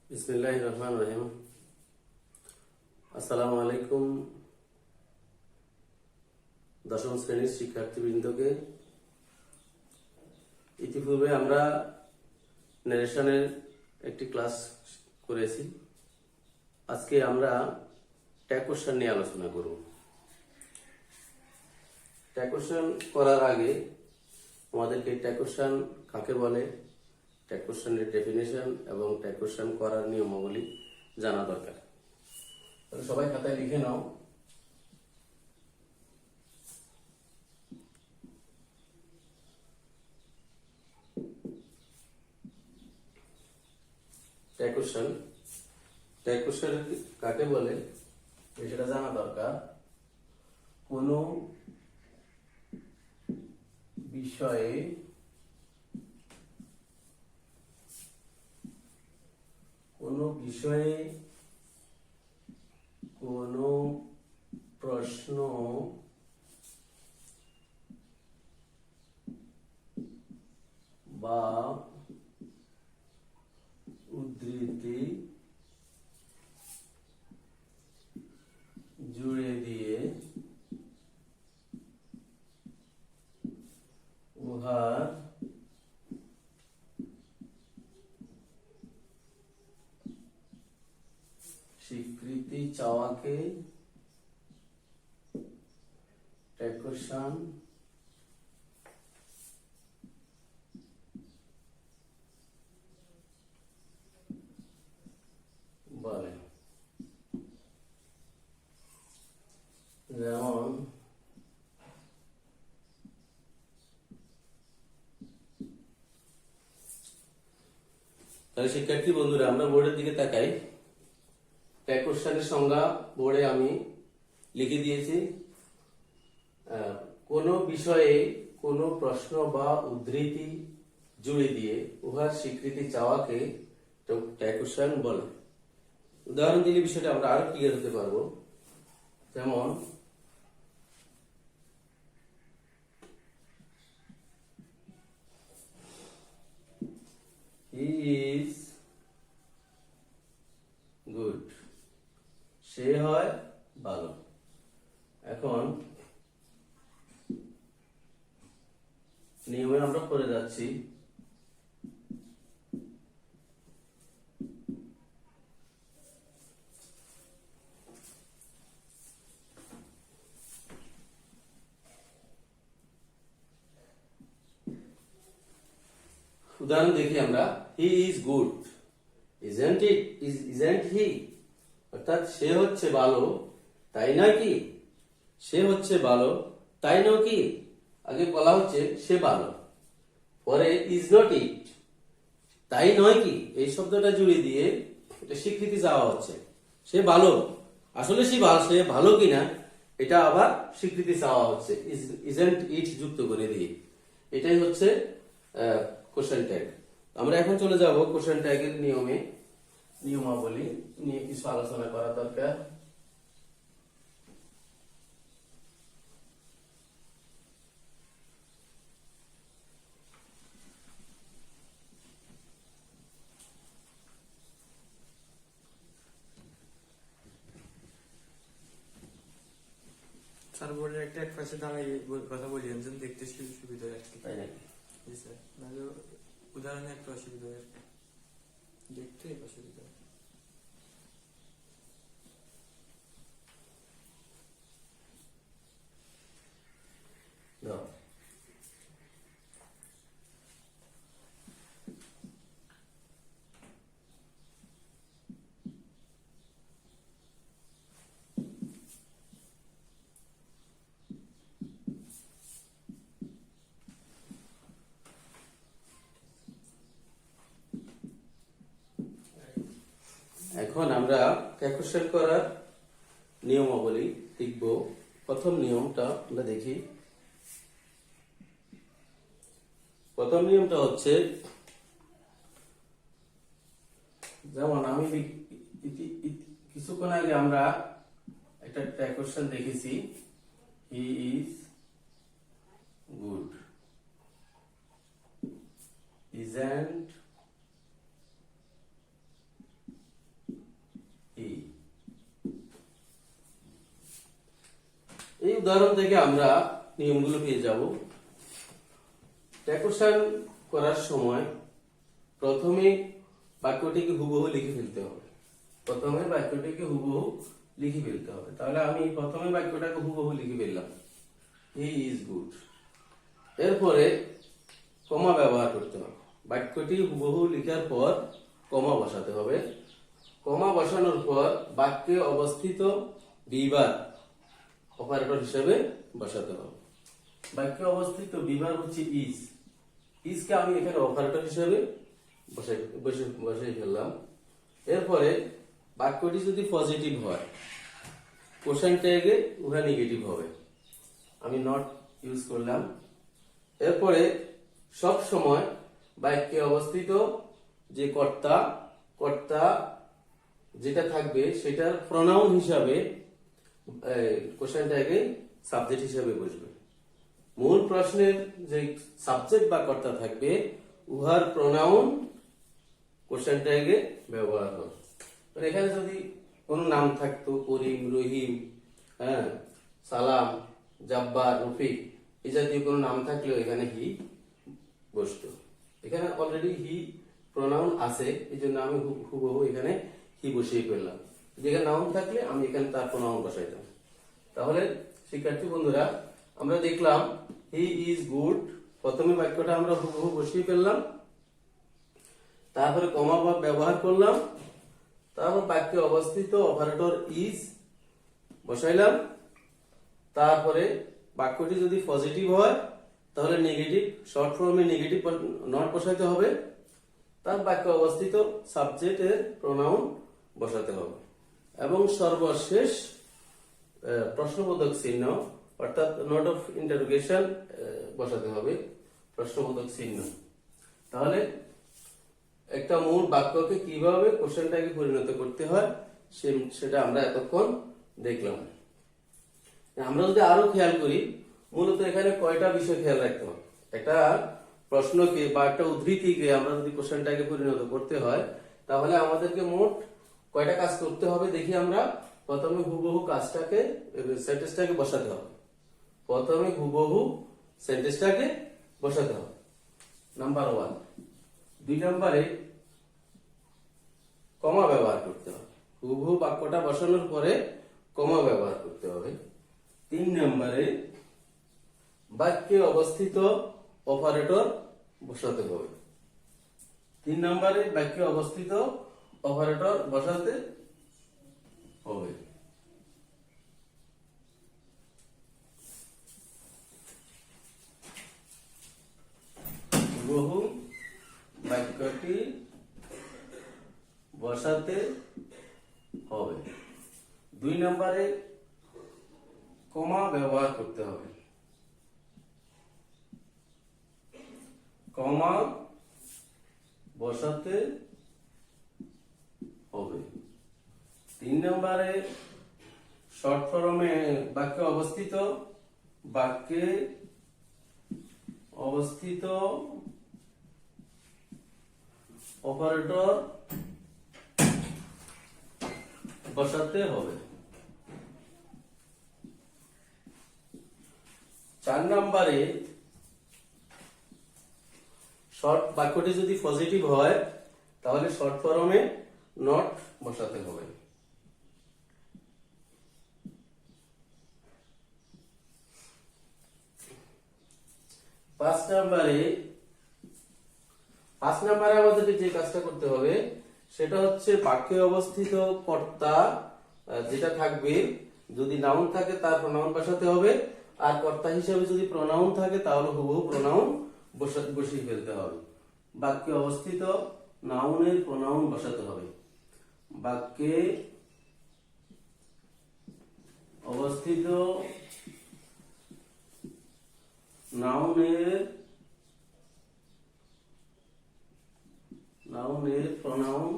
বিসমিল্লাহির রহমানির রহিম। আসসালামু আলাইকুম দশম শ্রেণীর শিক্ষার্থীবৃন্দকে। ইতিপূর্বে আমরা ন্যারেশনের একটি ক্লাস করেছি। আজকে আমরা ট্যাগ কোশ্চেন নিয়ে আলোচনা করব। ট্যাগ কোশ্চেন করার আগে আমাদেরকে ট্যাগ কোশ্চেন কাকে বলে, ট্যাগ কোশ্চেনের ডেফিনেশন এবং ট্যাগ কোশ্চেন করার নিয়মাবলী জানা দরকার। তাহলে সবাই খাতায় লিখে নাও। ট্যাগ কোশ্চেন কাকে বলে সেটা জানা দরকার। কোনো বিষয়ে কোনো প্রশ্ন বা উদ্ধৃতি জুড়ে দিয়ে উহার স্বীকৃতি চাওয়াকে ট্যাগ কোশ্চেন বলে। যেমন তাহলে শিক্ষার্থী বন্ধুরা, আমরা বোর্ডের দিকে তাকাই। ট্যাগ কোশ্চেনের সংজ্ঞা বোর্ডে আমি লিখে দিয়েছি। কোনো বিষয়ে কোনো প্রশ্ন বা উদ্ধৃতি জুড়ে দিয়ে উহার স্বীকৃতি চাওয়াকে ট্যাগ কোশ্চেন বলে। উদাহরণ দিলে বিষয়টা আমরা আরো ক্লিয়ার হতে পারবো। যেমন he is good, সে হয় ভালো। এখন নিয়মে আমরা করে যাচ্ছি। উদাহরণ দেখি আমরা। He is good, isn't it, isn't he, অর্থাৎ সে হচ্ছে ভালো তাই নয় কি, সে হচ্ছে ভালো তাই নয় কি। আগে বলা হচ্ছে সে ভালো, পরে ইজ নট ইট, তাই নয় কি, এই শব্দটা জুড়ে দিয়ে এটা স্বীকৃতি চাওয়া হচ্ছে। সে ভালো, আসলে সে ভালো কিনা এটা আবার স্বীকৃতি চাওয়া হচ্ছে ইজন্ট ইট যুক্ত করে দিয়ে। এটাই হচ্ছে কোশ্চেন ট্যাগ। আমরা এখন চলে যাব কোশ্চেন ট্যাগের নিয়মাবলী নিয়ে কিছু আলোচনা করা দরকার। স্যার বোর্ডের একটা এক পাশে দাঁড়াই কথা বলি, একজন দেখতে সুবিধা হয় আর কি। তাই নাকি? জি স্যার, নাহলে উদাহরণে একটা অসুবিধা হয় আর কি, দেখতে অসুবিধা হয়। দাও। এখন আমরা ট্যাগ কোশ্চেন করার নিয়মাবলী শিখব। প্রথম নিয়মটা আমরা দেখি। প্রথম নিয়মটা হচ্ছে, যেমন আমি কিছুক্ষণ আগে আমরা একটা ট্যাগ কোশ্চেন দেখেছি, হি ইজ গুড, isn't এই উদাহরণ থেকে আমরা নিয়মগুলো পেয়ে যাব। ডেকোরেশন করার সময় প্রথমে বাক্যটিকে হুবহু লিখে ফেলতে হবে। প্রথমে বাক্যটিকে হুবহু লিখে ফেলতে হবে। তাহলে আমি প্রথমে বাক্যটাকে হুবহু লিখে ফেললাম, হি ইজ গুড। এরপরে কমা ব্যবহার করতে হবে। বাক্যটি হুবহু লিখার পর কমা বসাতে হবে। কমা বসানোর পর বাক্যে অবস্থিত বিভার অপারেটর হিসেবে বসাতে হবে। বাক্যে অবস্থিত বিভার হচ্ছে ইজ। ইজকে আমি এখানে অপারেটর হিসেবে বসিয়ে ফেললাম। এরপরে বাক্যটি যদি পজিটিভ হয়, কোশ্চেন ট্যাগে উহা নেগেটিভ হবে, আমি নট ইউজ করলাম। এরপরে সব সময় বাক্যে অবস্থিত যে কর্তা যেটা থাকবে সেটার প্রনাউন হিসাবে কোশ্চেন ট্যাগে সাবজেক্ট হিসাবে বসবে। মূল প্রশ্নের যে সাবজেক্ট বা কর্তা থাকবে উহার প্রনাউন কোশ্চেন ট্যাগে ব্যবহার হবে। এখানে যদি কোন নাম থাকতো, করিম, রহিম, হ্যাঁ, সালাম, জাব্বার, রফিক, এই জাতীয় কোন নাম থাকলেও এখানে হি বসতো। এখানে অলরেডি হি প্রনাউন আছে, এই জন্য আমি হুবহু এখানে হি বসিয়ে ফেললাম। যেখানে নাউন থাকলে আমি এখানে তার প্রনাউন বসাইতাম। তাহলে শিক্ষার্থী বন্ধুরা, আমরা দেখলাম হি ইজ গুড, প্রথমে বাক্যটা আমরা হুবহু বসিয়ে ফেললাম, তারপরে কমা বা ব্যবহার করলাম, তারপর বাক্যে অবস্থিত অপারেটর ইজ বসাইলাম, তারপরে বাক্যটি যদি পজিটিভ হয় তাহলে নেগেটিভ শর্ট ফর্মে নেগেটিভ নট বসাইতে হবে, তার বাক্যে অবস্থিত সাবজেক্টের প্রনাউন বসাতে হবে এবং সর্বশেষ প্রশ্নবোধক চিহ্ন অর্থাৎ নোট অফ ইন্টারোগেশন বসাতে হবে, প্রশ্নবোধক চিহ্ন। তাহলে একটা মূল বাক্যকে কিভাবে কোশ্চেনটাকে পরিণত করতে হয় সেটা আমরা এতক্ষণ দেখলাম। আমরা যদি আরো খেয়াল করি, মূলত এখানে কয়টা বিষয় খেয়াল রাখতে হবে। একটা প্রশ্নকে বা একটা উদ্ধৃতিকে আমরা যদি কোশ্চেনটাকে পরিণত করতে হয় তাহলে আমাদেরকে মোট কয়টা কাজ করতে হবে দেখি আমরা। প্রথমে হুবহু কাজটাকে সেন্টেন্সটাকে বসাতে হবে। প্রথমে হুবহু সেন্টেন্সটাকে বসাতে হবে, নাম্বার 1। 2 নম্বরে কমা ব্যবহার করতে হবে। হুবহু বাক্যটা বসানোর পরে কমা ব্যবহার করতে হবে। 3 নম্বরে বাক্যে অবস্থিত অপারেটর বসাতে হবে। 3 নম্বরে বাক্যে অবস্থিত অপারেটর বসাতে হবে। হুবহু বাক্যটি বসাতে হবে। 2 নম্বরে কমা ব্যবহার করতে হবে। কমা বসাতে হবে। 3 নম্বরে শর্ট ফর্মে বাক্যে অবস্থিত অপারেটর বসাতে হবে। 4 নম্বরে শর্ট বাক্যটি যদি পজিটিভ হয় তাহলে শর্ট ফর্মে নট বসাতে হবে। 5 নম্বরে আমাদেরকে যে কাজটা করতে হবে সেটা হচ্ছে বাক্যে অবস্থিত কর্তা যেটা থাকবে, যদি নাউন থাকে তার প্রনাউন বসাতে হবে, আর কর্তা হিসেবে যদি প্রনাউন থাকে তাহলে হুবহু প্রনাউন বসিয়ে ফেলতে হবে। বাক্যে অবস্থিত নাউনের প্রনাউন বসাতে হবে। বাক্যে অবস্থিত নাউনের প্রনাউন,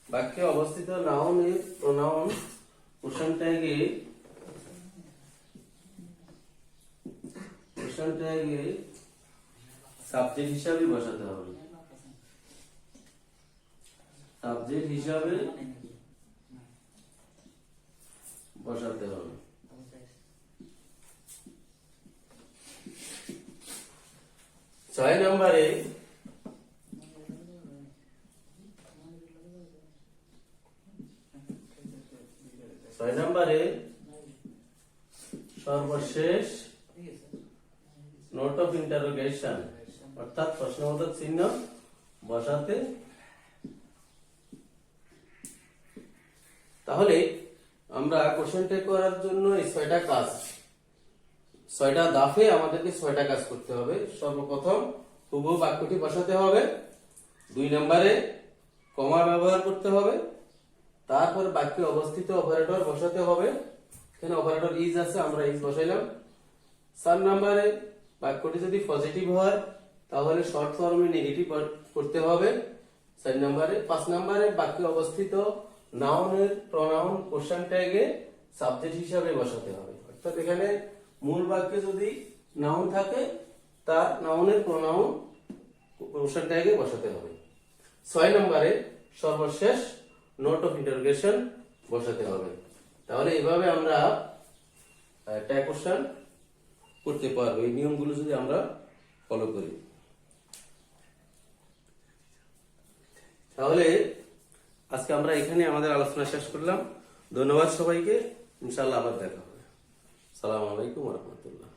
বাক্যে অবস্থিত নাউনের প্রনাউন কোশ্চেন ট্যাগে সাবজেক্ট হিসাবে বসাতে হবে। সাবজেক্ট হিসাবে বসাতে হবে। 6 নম্বরে 6 নম্বরে সর্বশেষ নোট অফ ইন্টারোগেশন অর্থাৎ প্রশ্নবোধক চিহ্ন বসাতে। তাহলে আমরা কোশ্চেনটা করার জন্য এই 6টা কাজ, 6টা ধাপে আমাদেরকে 6টা কাজ করতে হবে। সর্বপ্রথম হুবহু বাক্যটি বসাতে হবে, 2 নম্বরে কমা ব্যবহার করতে হবে, তারপর বাক্যে অবস্থিত অপারেটর বসাতে হবে। এখানে অপারেটর ইজ আছে, আমরা ইজ বসাইলাম। 4 নম্বরে বাক্যটি যদি পজিটিভ হয় তাহলে শর্ট ফর্মে নেগেটিভ করতে হবে 4 নম্বরে। 5 নম্বরে বাক্যে অবস্থিত নাউনের প্রনাউন কোশ্চেন ট্যাগে সাবজেক্ট হিসাবে বসাতে হবে। অর্থাৎ এখানে মূল বাক্যে যদি নাউন থাকে তার নাউনের প্রনাউন কোশ্চেন ট্যাগে বসাতে হবে। 6 নম্বরে সর্বশেষ নোট অফ ইন্টারোগেশন বসাতে হবে। তাহলে এভাবে আমরা ট্যাগ কোশ্চেন করতে পারবো, এই নিয়মগুলো যদি আমরা ফলো করি। তাহলে আজকে আমরা এখানে আমাদের আলোচনা শেষ করলাম। ধন্যবাদ সবাইকে, ইনশাআল্লাহ আবার দেখা হবে। আসসালামু আলাইকুম ওয়া রাহমাতুল্লাহ।